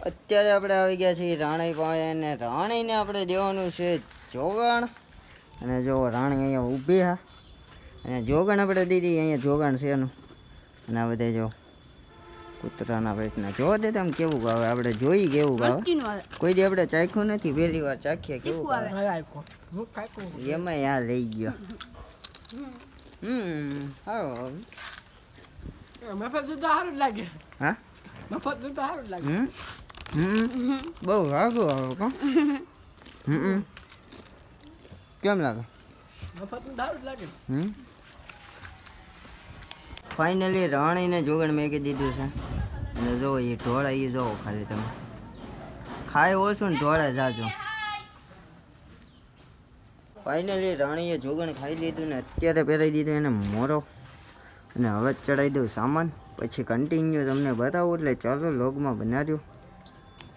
અત્યારે આપણે આવી ગયા છીએ રાણી પાસે અને રાણીને આપણે દેવાનું છે જોગાણ. અને જો રાણી અહીંયા ઊભી હા અને જોગાણ આપણે દીધી અહીંયા જોગાણ છે એનું. અને આ બધા જો કૂતરાના પેટના જો દે આમ કેવું ગાવે આપણે જોઈ કેવું ગાવે. કોઈ દી આપણે ચાખ્યું નથી, પહેલી વાર ચાખીએ કેવું ગાવે. એમાં યાર રહી ગયો. હા મફત દૂધ સારું લાગે. હા મફત દૂધ સારું લાગે. બહુ સારું આવે કો. કેમ લાગે? મફત દૂધ સારું લાગે. ફાઇનલી રાણીને જોગણ મેકી દીધું છે. અને જો એ ઢોળા એ જોવો ખાલી તમે ખાય ઓછું ને ઢોળા જાજો. ફાઇનલી રાણીએ જોગણ ખાઈ લીધું ને અત્યારે પહેરાવી દીધું એને મોરો. અને હવે ચડાવી દઉં સામાન, પછી કન્ટિન્યુ તમને બતાવું. એટલે ચાલો લોગમાં બનાવ્યું.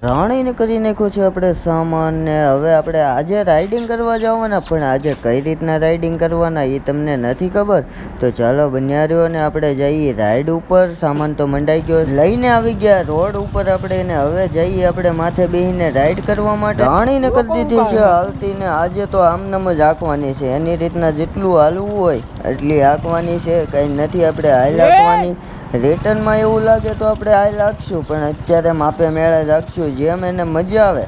રાણીને કરી નાખ્યું છે આપણે સામાન ને હવે આપણે આજે રાઇડિંગ કરવા જવાના. પણ આજે કઈ રીતના રાઇડિંગ કરવાના એ તમને નથી ખબર, તો ચાલો બન્યા રહ્યો ને આપણે જઈએ રાઈડ ઉપર. સામાન તો મંડાઈ ગયો, લઈને આવી ગયા રોડ ઉપર આપણે ને હવે જઈએ આપણે માથે બેસીને રાઈડ કરવા માટે. રાણીને કરી દીધી છે હાલતી ને આજે તો આમનામ જ હાંકવાની છે. એની રીતના જેટલું હાલવું હોય એટલી હાંકવાની છે, કંઈ નથી આપણે હાલ હાંકવાની. રિટર્નમાં એવું લાગે તો આપણે હાલ હાંકશું, પણ અત્યારે માપે મેળે જ હાંકશું. જેમ એને મજા આવે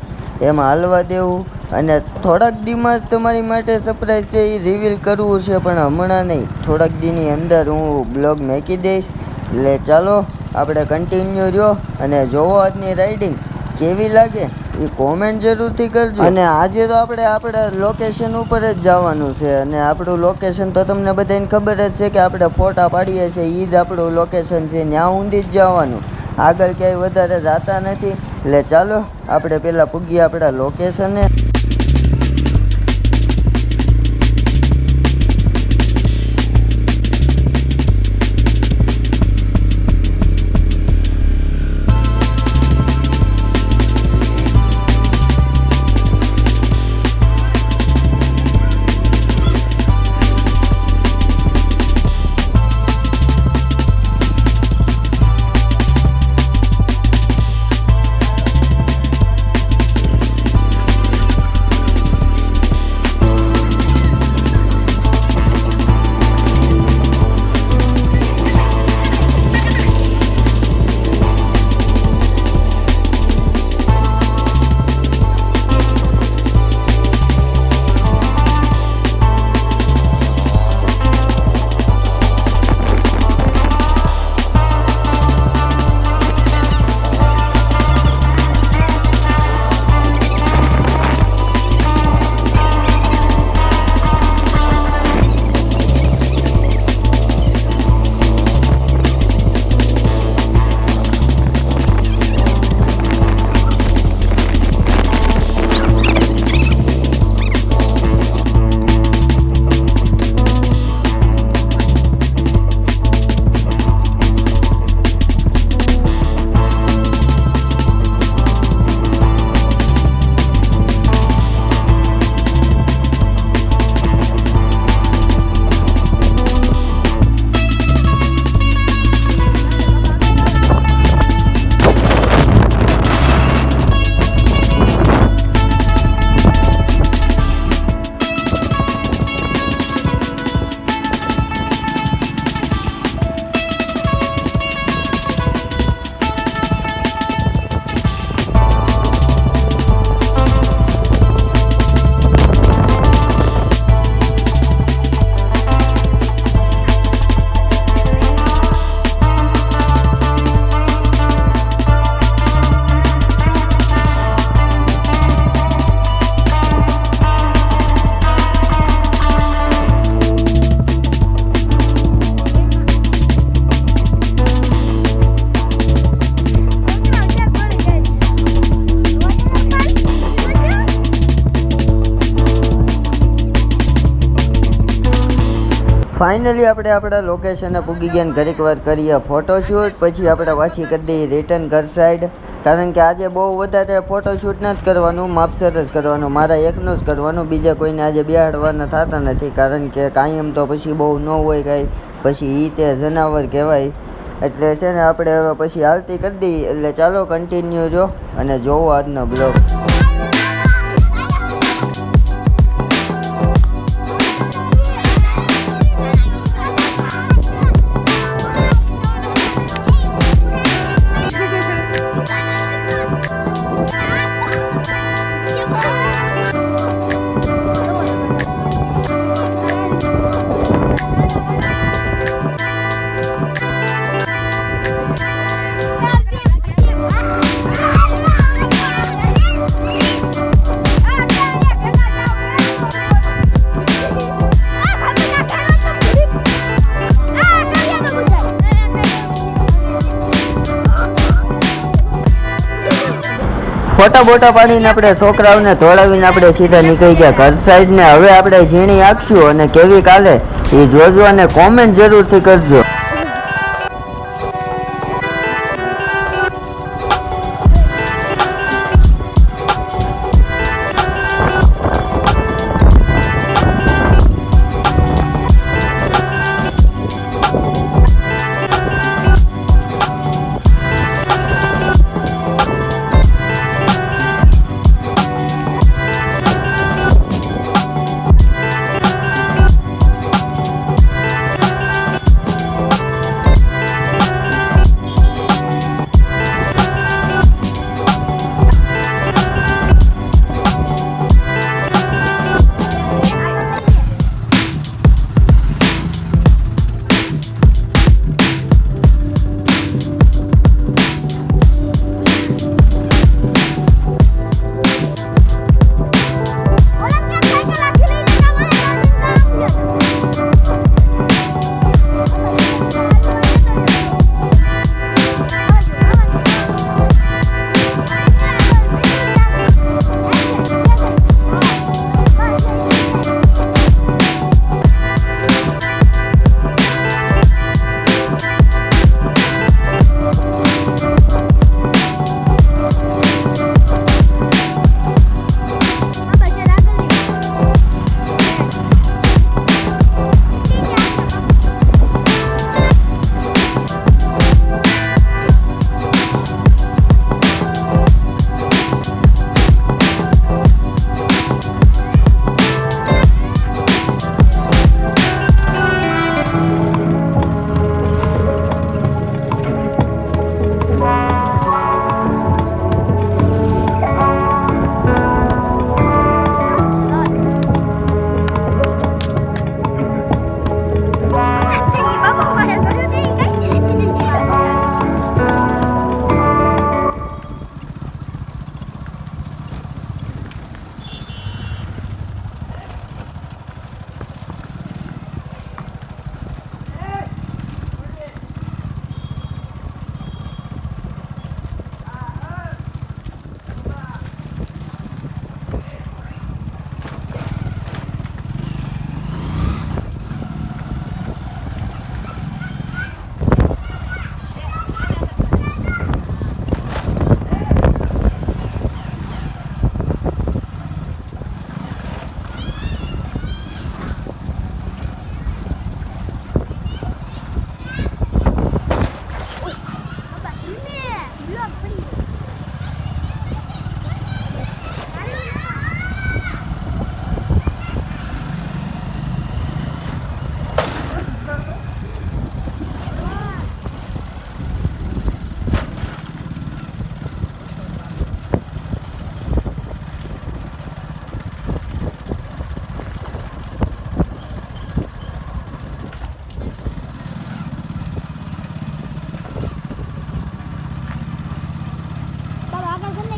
એમ હાલવા દેવું. અને થોડાક દીમાં જ તમારી માટે સરપ્રાઈઝ છે એ રિવીલ કરવું છે, પણ હમણાં નહીં, થોડાક દીની અંદર હું બ્લોગ મેકી દઈશ. એટલે ચાલો આપણે કન્ટિન્યુ રહ્યો અને જોવો આજની રાઇડિંગ કેવી લાગે એ કોમેન્ટ જરૂરથી કરજો. અને આજે તો આપણે આપણા લોકેશન ઉપર જ જવાનું છે. અને આપણું લોકેશન તો તમને બધાને ખબર જ છે કે આપણે ફોટા પાડીએ છીએ એ જ આપણું લોકેશન છે. ત્યાં ઊંધી જ જવાનું, આગળ ક્યાંય વધારે જતા નથી. એટલે ચાલો આપણે પહેલાં પૂગીએ આપણા લોકેશને. ફાઇનલી આપણે આપણા લોકેશને પૂગી ગયા ને ઘડીક વાર કરીએ ફોટોશૂટ, પછી આપણે પાછી કરી દઈએ રિટર્ન ઘર સાઈડ. કારણ કે આજે બહુ વધારે ફોટોશૂટ નથી કરવાનું, માપસર જ કરવાનું, મારા એકનું જ કરવાનું. બીજા કોઈને આજે બેહાડવાના થતા નથી, કારણ કે કાયમ તો પછી બહુ ન હોય કાંઈ, પછી એ તે જનાવર કહેવાય. એટલે છે ને આપણે હવે પછી હાલતી કરી દઈએ. એટલે ચાલો કન્ટિન્યુ જો અને જોવો આજનો બ્લોગ. ફોટા બોટા પાડીને આપણે છોકરાઓને ધોળાવીને આપણે સીધા નીકળી ગયા ઘર સાઈડ ને. હવે આપણે ઝીણી આખશું અને કેવી કાલે એ જોજો અને કોમેન્ટ જરૂરથી કરજો.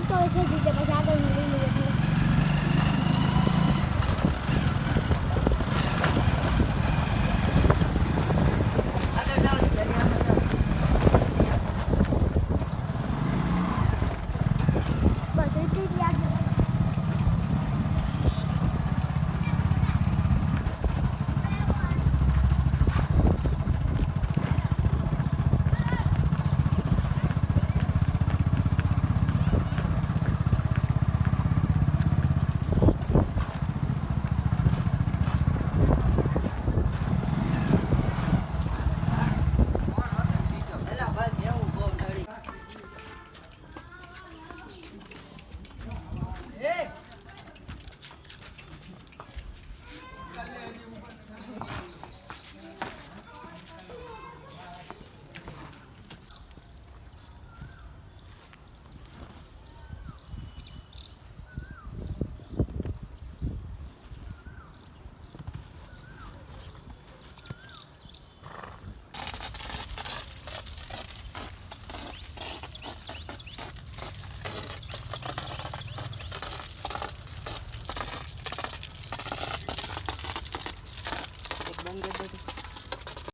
તો છે જીતે પછી આગળ